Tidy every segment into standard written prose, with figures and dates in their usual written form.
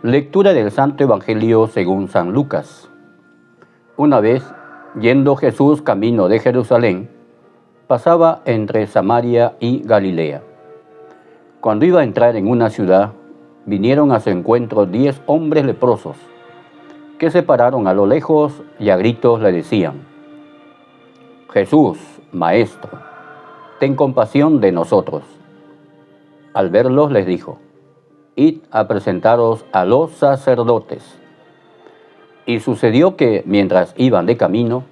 Lectura del Santo Evangelio según San Lucas. Una vez, yendo Jesús camino de Jerusalén, pasaba entre Samaria y Galilea. Cuando iba a entrar en una ciudad, vinieron a su encuentro 10 hombres leprosos, que se pararon a lo lejos y a gritos le decían: Jesús, Maestro, ten compasión de nosotros. Al verlos les dijo: Id a presentaros a los sacerdotes. Y sucedió que, mientras iban de camino,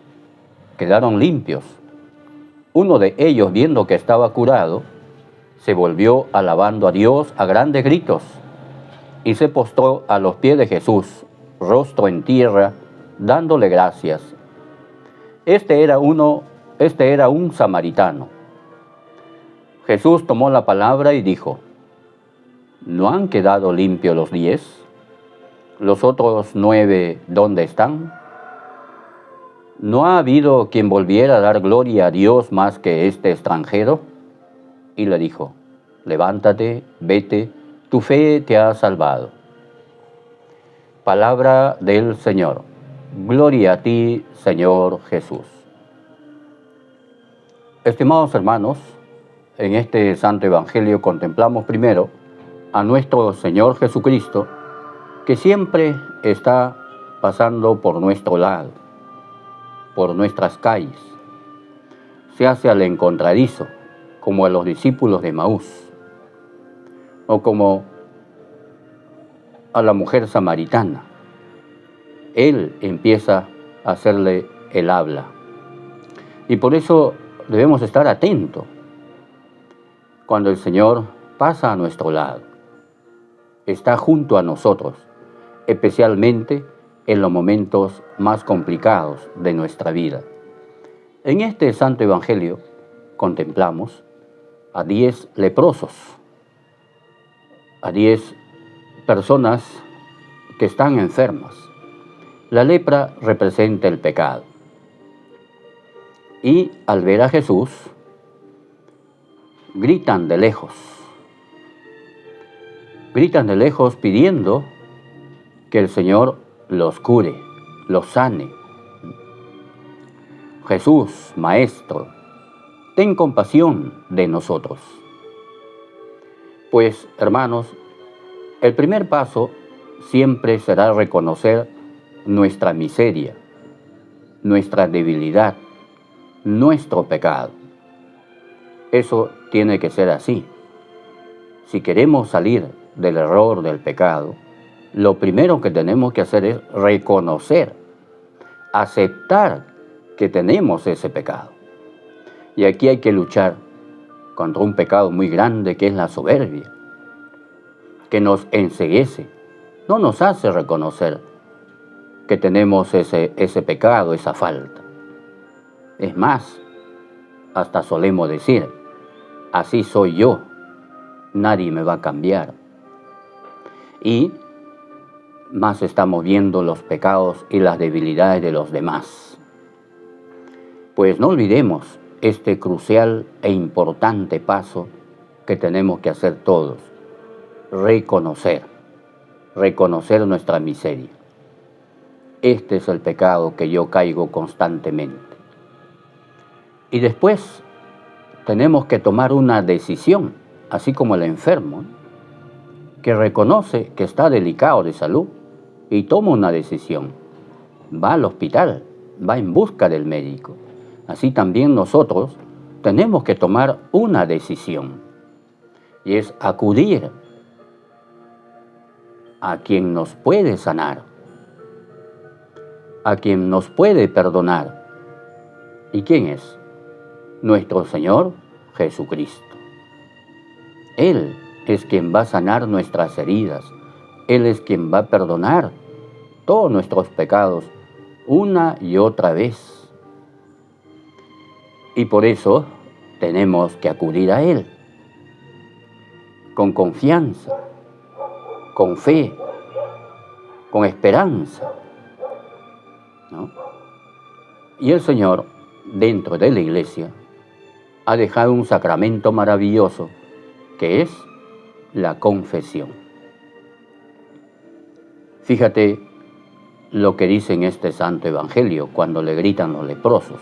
quedaron limpios. Uno de ellos, viendo que estaba curado, se volvió alabando a Dios a grandes gritos, y se postró a los pies de Jesús, rostro en tierra, dándole gracias. Este era un samaritano. Jesús tomó la palabra y dijo: ¿No han quedado limpios los 10? ¿Los otros 9 dónde están? ¿No ha habido quien volviera a dar gloria a Dios más que este extranjero? Y le dijo: Levántate, vete, tu fe te ha salvado. Palabra del Señor. Gloria a ti, Señor Jesús. Estimados hermanos, en este Santo Evangelio contemplamos primero a nuestro Señor Jesucristo, que siempre está pasando por nuestro lado, por nuestras calles. Se hace al encontradizo, como a los discípulos de Maús, o como a la mujer samaritana. Él empieza a hacerle el habla. Y por eso debemos estar atentos cuando el Señor pasa a nuestro lado. Está junto a nosotros, especialmente en los momentos más complicados de nuestra vida. En este Santo Evangelio contemplamos a 10 leprosos, a 10 personas que están enfermas. La lepra representa el pecado. Y al ver a Jesús, gritan de lejos pidiendo que el Señor los cure, los sane. Jesús, Maestro, ten compasión de nosotros. Pues, hermanos, el primer paso siempre será reconocer nuestra miseria, nuestra debilidad, nuestro pecado. Eso tiene que ser así. Si queremos salir del error del pecado, lo primero que tenemos que hacer es reconocer, aceptar que tenemos ese pecado. Y aquí hay que luchar contra un pecado muy grande, que es la soberbia, que nos enceguece, no nos hace reconocer que tenemos ese pecado, esa falta. Es más, hasta solemos decir: así soy yo, nadie me va a cambiar. Y más estamos viendo los pecados y las debilidades de los demás. Pues no olvidemos este crucial e importante paso que tenemos que hacer todos: reconocer nuestra miseria. Este es el pecado que yo caigo constantemente. Y después tenemos que tomar una decisión, así como el enfermo, que reconoce que está delicado de salud y toma una decisión. Va al hospital, va en busca del médico. Así también nosotros tenemos que tomar una decisión, y es acudir a quien nos puede sanar, a quien nos puede perdonar. ¿Y quién es? Nuestro Señor Jesucristo. Él es quien va a sanar nuestras heridas. Él es quien va a perdonar todos nuestros pecados una y otra vez. Y por eso tenemos que acudir a Él con confianza, con fe, con esperanza, ¿no? Y el Señor, dentro de la iglesia, ha dejado un sacramento maravilloso, que es la confesión. Fíjate lo que dice en este santo evangelio cuando le gritan los leprosos.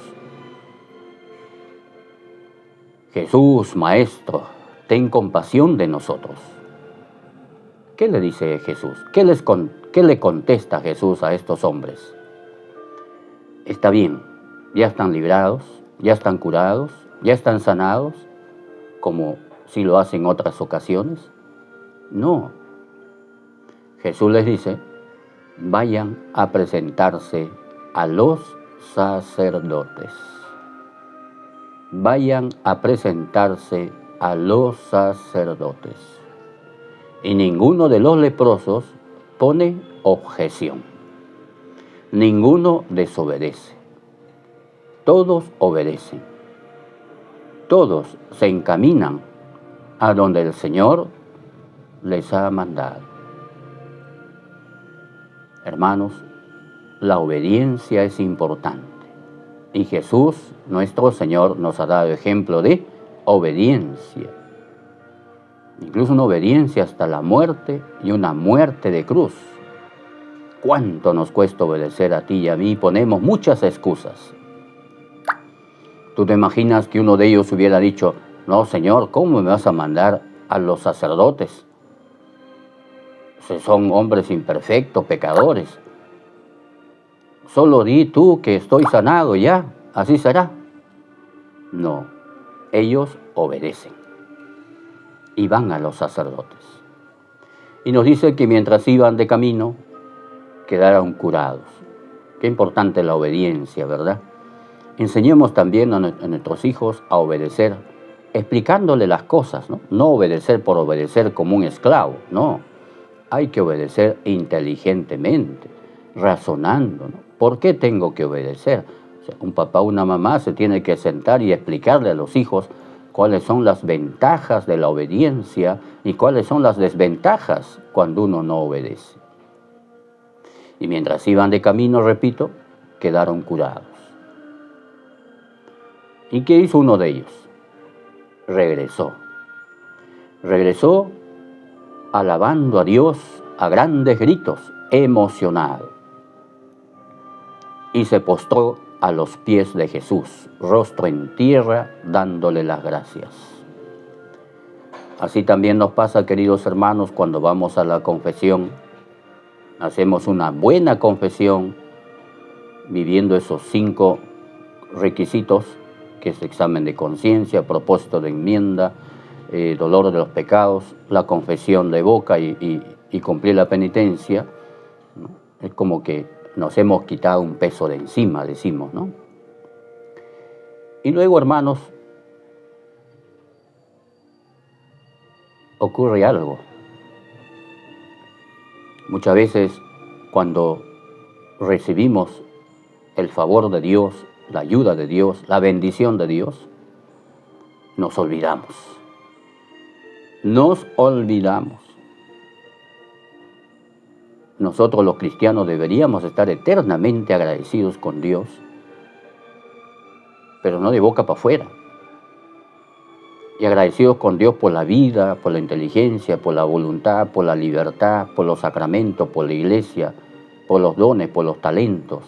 Jesús, Maestro, ten compasión de nosotros. ¿Qué le dice Jesús? ¿Qué le contesta Jesús a estos hombres? Está bien, ya están librados, ya están curados, ya están sanados, como si lo hacen en otras ocasiones. No. Jesús les dice, vayan a presentarse a los sacerdotes. Vayan a presentarse a los sacerdotes. Y ninguno de los leprosos pone objeción. Ninguno desobedece. Todos obedecen. Todos se encaminan a donde el Señor les ha mandado. Hermanos, la obediencia es importante. Y Jesús, nuestro Señor, nos ha dado ejemplo de obediencia. Incluso una obediencia hasta la muerte y una muerte de cruz. ¿Cuánto nos cuesta obedecer a ti y a mí? Ponemos muchas excusas. ¿Tú te imaginas que uno de ellos hubiera dicho, no, Señor, ¿cómo me vas a mandar a los sacerdotes? Son hombres imperfectos, pecadores. Solo di tú que estoy sanado ya, así será. No, ellos obedecen y van a los sacerdotes. Y nos dice que mientras iban de camino, quedaron curados. Qué importante la obediencia, ¿verdad? Enseñemos también a nuestros hijos a obedecer, explicándole las cosas, ¿no? No obedecer por obedecer como un esclavo, no. Hay que obedecer inteligentemente, razonando, ¿no? ¿Por qué tengo que obedecer? O sea, un papá o una mamá se tiene que sentar y explicarle a los hijos cuáles son las ventajas de la obediencia y cuáles son las desventajas cuando uno no obedece. Y mientras iban de camino, repito, quedaron curados. ¿Y qué hizo uno de ellos? Regresó. Regresó alabando a Dios a grandes gritos, emocionado. Y se postró a los pies de Jesús, rostro en tierra, dándole las gracias. Así también nos pasa, queridos hermanos, cuando vamos a la confesión. Hacemos una buena confesión, viviendo esos 5 requisitos, que es examen de conciencia, propósito de enmienda, dolor de los pecados, la confesión de boca y cumplir la penitencia, ¿no? Es como que nos hemos quitado un peso de encima, decimos, ¿no? Y luego, hermanos, ocurre algo. Muchas veces, cuando recibimos el favor de Dios, la ayuda de Dios, la bendición de Dios, nos olvidamos. Nos olvidamos. Nosotros los cristianos deberíamos estar eternamente agradecidos con Dios, pero no de boca para afuera. Y agradecidos con Dios por la vida, por la inteligencia, por la voluntad, por la libertad, por los sacramentos, por la iglesia, por los dones, por los talentos.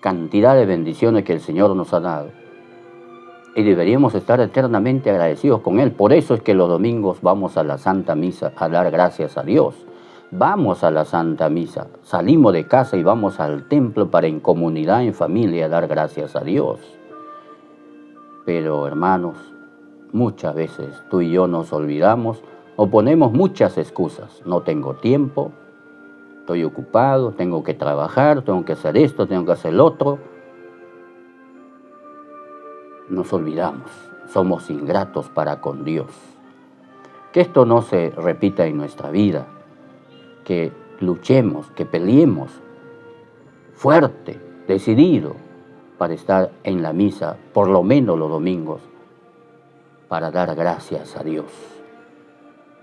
Cantidad de bendiciones que el Señor nos ha dado. Y deberíamos estar eternamente agradecidos con Él. Por eso es que los domingos vamos a la Santa Misa a dar gracias a Dios. Vamos a la Santa Misa, salimos de casa y vamos al templo para en comunidad, en familia, dar gracias a Dios. Pero, hermanos, muchas veces tú y yo nos olvidamos o ponemos muchas excusas. No tengo tiempo, estoy ocupado, tengo que trabajar, tengo que hacer esto, tengo que hacer lo otro. Nos olvidamos, somos ingratos para con Dios. Que esto no se repita en nuestra vida, que luchemos, que peleemos fuerte, decidido, para estar en la misa, por lo menos los domingos, para dar gracias a Dios.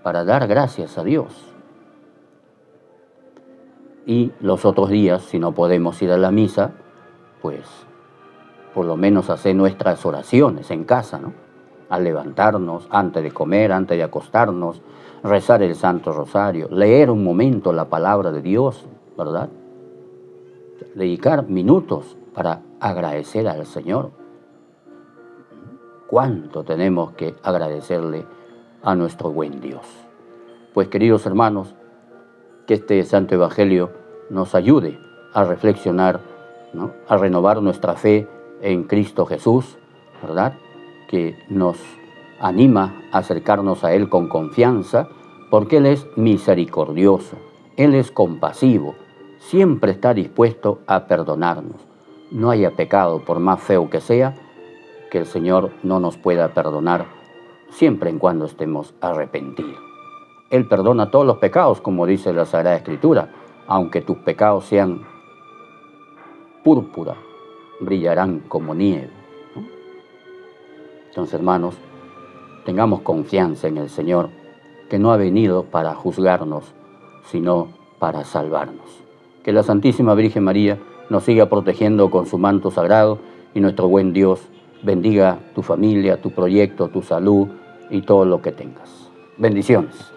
Para dar gracias a Dios. Y los otros días, si no podemos ir a la misa, pues por lo menos hacer nuestras oraciones en casa, ¿no? Al levantarnos, antes de comer, antes de acostarnos, rezar el Santo Rosario, leer un momento la palabra de Dios, ¿verdad? Dedicar minutos para agradecer al Señor. ¿Cuánto tenemos que agradecerle a nuestro buen Dios? Pues, queridos hermanos, que este Santo Evangelio nos ayude a reflexionar, ¿no?, a renovar nuestra fe en Cristo Jesús, ¿verdad?, que nos anima a acercarnos a Él con confianza, porque Él es misericordioso, Él es compasivo, siempre está dispuesto a perdonarnos. No haya pecado, por más feo que sea, que el Señor no nos pueda perdonar, siempre en cuando estemos arrepentidos. Él perdona todos los pecados, como dice la Sagrada Escritura, aunque tus pecados sean púrpura, brillarán como nieve, ¿no? Entonces, hermanos, tengamos confianza en el Señor, que no ha venido para juzgarnos, sino para salvarnos. Que la Santísima Virgen María nos siga protegiendo con su manto sagrado y nuestro buen Dios bendiga tu familia, tu proyecto, tu salud y todo lo que tengas. Bendiciones.